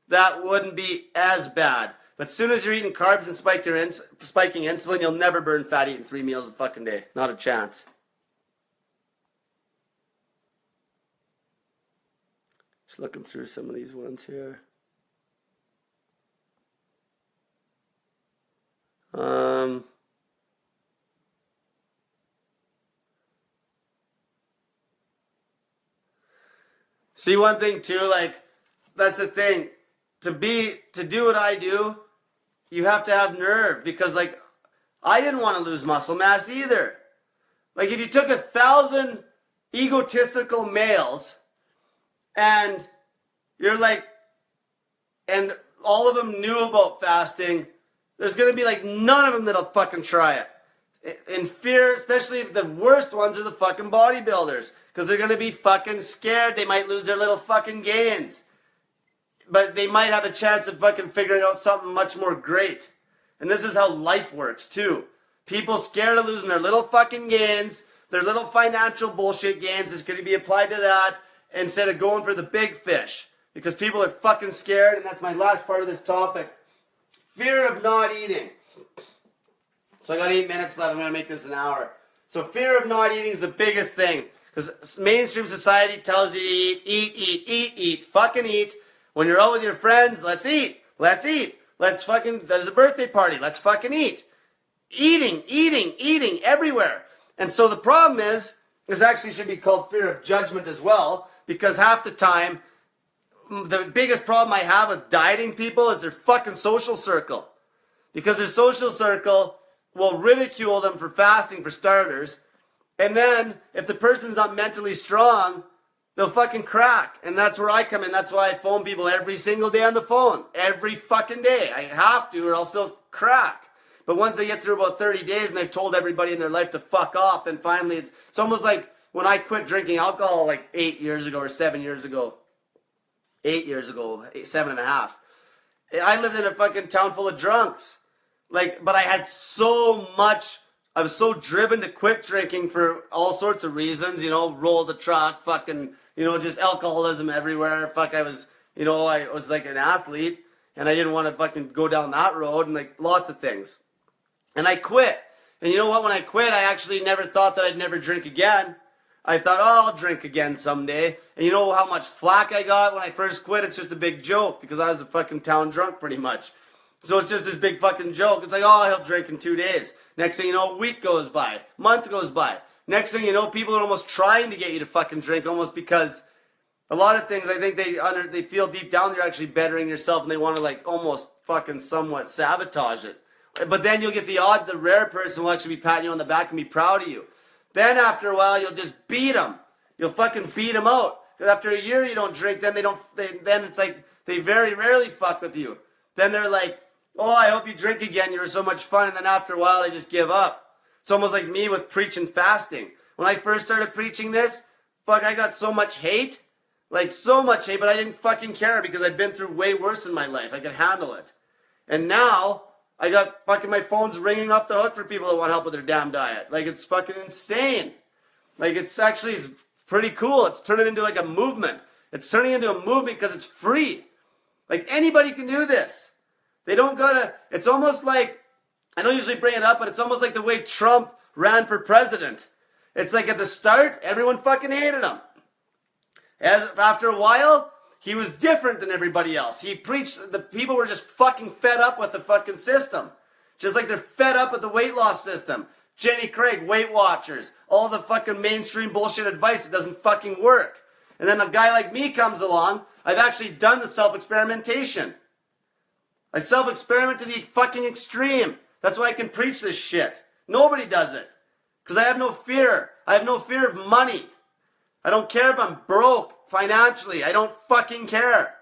that wouldn't be as bad. But as soon as you're eating carbs and spiking insulin, you'll never burn fat eating 3 meals a fucking day. Not a chance. Just looking through some of these ones here. See, one thing too, like, that's the thing. To do what I do, you have to have nerve, because like I didn't want to lose muscle mass either. Like, if you took 1,000 egotistical males and you're like, and all of them knew about fasting, there's going to be like none of them that'll fucking try it. In fear, especially if the worst ones are the fucking bodybuilders, because they're going to be fucking scared they might lose their little fucking gains. but they might have a chance of fucking figuring out something much more great. And this is how life works too. People scared of losing their little fucking gains, their little financial bullshit gains is going to be applied to that instead of going for the big fish. Because people are fucking scared, and that's my last part of this topic. Fear of not eating. So I got 8 minutes left. I'm going to make this an hour. So fear of not eating is the biggest thing. Because mainstream society tells you to eat. Fucking eat. When you're out with your friends, let's eat. Let's fucking, there's a birthday party. Let's fucking eat. Eating everywhere. And so the problem is, this actually should be called fear of judgment as well. Because half the time, the biggest problem I have with dieting people is their fucking social circle. Because their social circle will ridicule them for fasting for starters. And then, if the person's not mentally strong, they'll fucking crack. And that's where I come in. That's why I phone people every single day on the phone. Every fucking day. I have to or else they'll crack. But once they get through about 30 days and they've told everybody in their life to fuck off, then finally it's almost like when I quit drinking alcohol like 8 years ago or 7 years ago. 8 years ago, 7.5. I lived in a fucking town full of drunks. But I had so much, I was so driven to quit drinking for all sorts of reasons, roll the truck, fucking, just alcoholism everywhere. Fuck, I was like an athlete and I didn't want to fucking go down that road and like lots of things. And I quit. And you know what? When I quit, I actually never thought that I'd never drink again. I thought, I'll drink again someday. And you know how much flack I got when I first quit? It's just a big joke because I was a fucking town drunk pretty much. So it's just this big fucking joke. It's like, he'll drink in 2 days. Next thing you know, a week goes by. Month goes by. Next thing you know, people are almost trying to get you to fucking drink almost because a lot of things I think they feel deep down they're actually bettering yourself and they want to like almost fucking somewhat sabotage it. But then you'll get the rare person who will actually be patting you on the back and be proud of you. Then after a while, you'll just beat them. You'll fucking beat them out. Because after a year you don't drink, then then it's like they very rarely fuck with you. Then they're like, I hope you drink again. You were so much fun. And then after a while, they just give up. It's almost like me with preaching fasting. When I first started preaching this, I got so much hate. Like, so much hate, but I didn't fucking care because I'd been through way worse in my life. I could handle it. And now, I got fucking my phone's ringing off the hook for people that want help with their damn diet. Like, it's fucking insane. Like, it's pretty cool. It's turning into like a movement. It's turning into a movement because it's free. Like, anybody can do this. They don't gotta, it's almost like, I don't usually bring it up, but it's almost like the way Trump ran for president. It's like at the start, everyone fucking hated him. After a while, he was different than everybody else. He preached, the people were just fucking fed up with the fucking system. Just like they're fed up with the weight loss system. Jenny Craig, Weight Watchers, all the fucking mainstream bullshit advice that doesn't fucking work. And then a guy like me comes along, I've actually done the self-experimentation. I self-experiment to the fucking extreme. That's why I can preach this shit. Nobody does it. Because I have no fear. I have no fear of money. I don't care if I'm broke financially. I don't fucking care.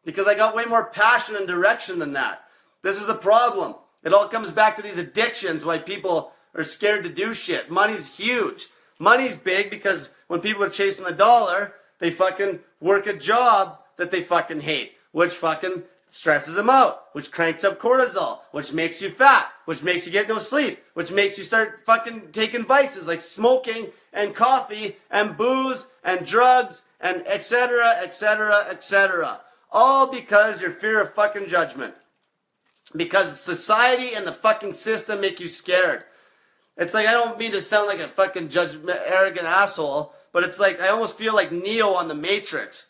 Because I got way more passion and direction than that. This is the problem. It all comes back to these addictions, why people are scared to do shit. Money's huge. Money's big because when people are chasing the dollar, they fucking work a job that they fucking hate. Which fucking stresses them out, which cranks up cortisol, which makes you fat, which makes you get no sleep, which makes you start fucking taking vices like smoking and coffee and booze and drugs and etc., etc., etc. All because your fear of fucking judgment. Because society and the fucking system make you scared. It's like, I don't mean to sound like a fucking arrogant asshole, but it's like, I almost feel like Neo on the Matrix,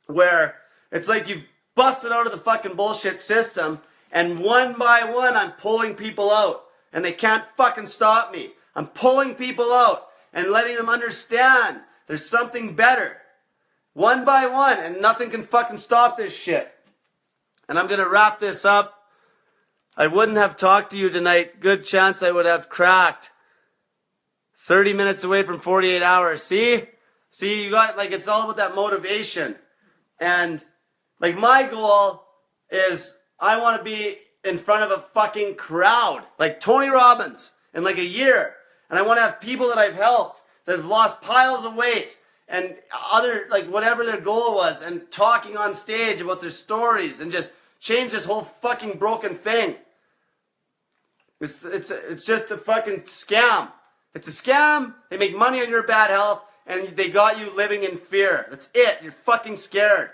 where it's like you've busted out of the fucking bullshit system, and one by one I'm pulling people out, and they can't fucking stop me. I'm pulling people out and letting them understand there's something better. One by one, and nothing can fucking stop this shit. And I'm gonna wrap this up. I wouldn't have talked to you tonight. Good chance I would have cracked. 30 minutes away from 48 hours. See, you got, like, it's all about that motivation. And like, my goal is I want to be in front of a fucking crowd, like Tony Robbins, in like a year. And I want to have people that I've helped that have lost piles of weight and other, like, whatever their goal was, and talking on stage about their stories and just change this whole fucking broken thing. It's just a fucking scam. It's a scam. They make money on your bad health, and they got you living in fear. That's it. You're fucking scared.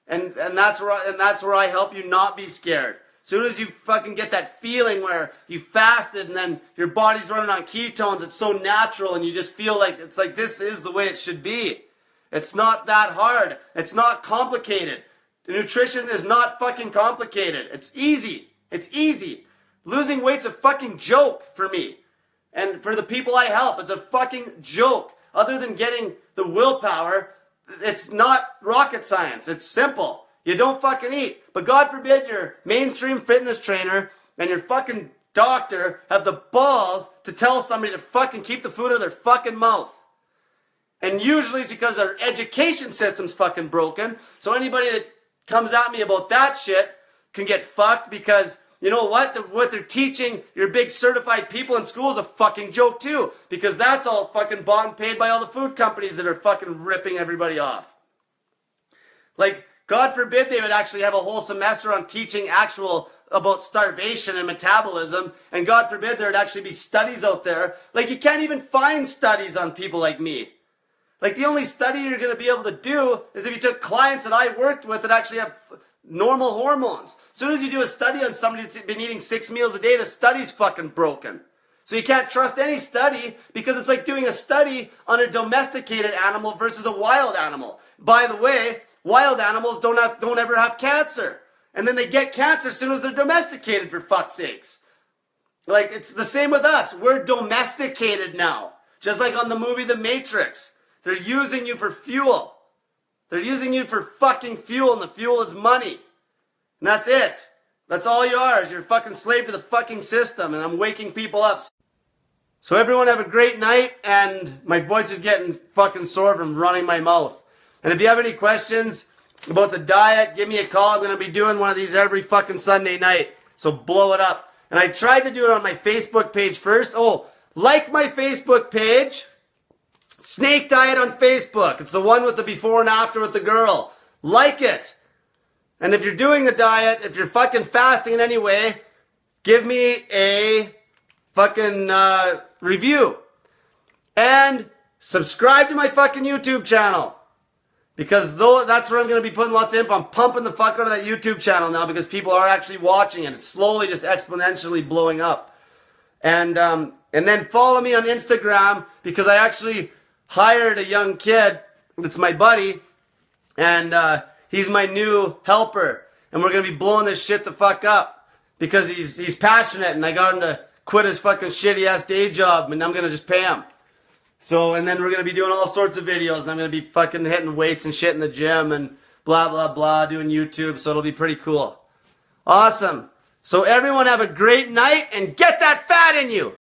And that's where I help you not be scared. As soon as you fucking get that feeling where you fasted and then your body's running on ketones, it's so natural and you just feel like it's like this is the way it should be. It's not that hard. It's not complicated. The nutrition is not fucking complicated. It's easy. It's easy. Losing weight's a fucking joke for me. And for the people I help, it's a fucking joke. Other than getting the willpower, it's not rocket science. It's simple. You don't fucking eat. But God forbid your mainstream fitness trainer and your fucking doctor have the balls to tell somebody to fucking keep the food out of their fucking mouth. And usually it's because our education system's fucking broken. So anybody that comes at me about that shit can get fucked, because you know what? What they're teaching your big certified people in school is a fucking joke too. Because that's all fucking bought and paid by all the food companies that are fucking ripping everybody off. Like, God forbid they would actually have a whole semester on teaching about starvation and metabolism. And God forbid there would actually be studies out there. Like, you can't even find studies on people like me. Like, the only study you're going to be able to do is if you took clients that I worked with that actually have normal hormones. As soon as you do a study on somebody that's been eating 6 meals a day, the study's fucking broken. So you can't trust any study, because it's like doing a study on a domesticated animal versus a wild animal. By the way, wild animals don't ever have cancer. And then they get cancer as soon as they're domesticated, for fuck's sakes. Like, it's the same with us. We're domesticated now. Just like on the movie The Matrix. They're using you for fuel. They're using you for fucking fuel, and the fuel is money. And that's it. That's all you are, is you're a fucking slave to the fucking system, and I'm waking people up. So everyone have a great night, and my voice is getting fucking sore from running my mouth. And if you have any questions about the diet, give me a call. I'm going to be doing one of these every fucking Sunday night. So blow it up. And I tried to do it on my Facebook page first. Oh, like my Facebook page. Snake Diet on Facebook. It's the one with the before and after with the girl. Like it. And if you're doing a diet, if you're fucking fasting in any way, give me a fucking review. And subscribe to my fucking YouTube channel. Because that's where I'm going to be putting lots of info. I'm pumping the fuck out of that YouTube channel now because people are actually watching it. It's slowly just exponentially blowing up. And then follow me on Instagram, because I actually hired a young kid that's my buddy, and he's my new helper, and we're gonna be blowing this shit the fuck up because he's passionate, and I got him to quit his fucking shitty ass day job, and I'm gonna just pay him. So, and then we're gonna be doing all sorts of videos, and I'm gonna be fucking hitting weights and shit in the gym and blah blah blah, doing YouTube, so it'll be pretty cool. Awesome. So everyone have a great night and get that fat in you.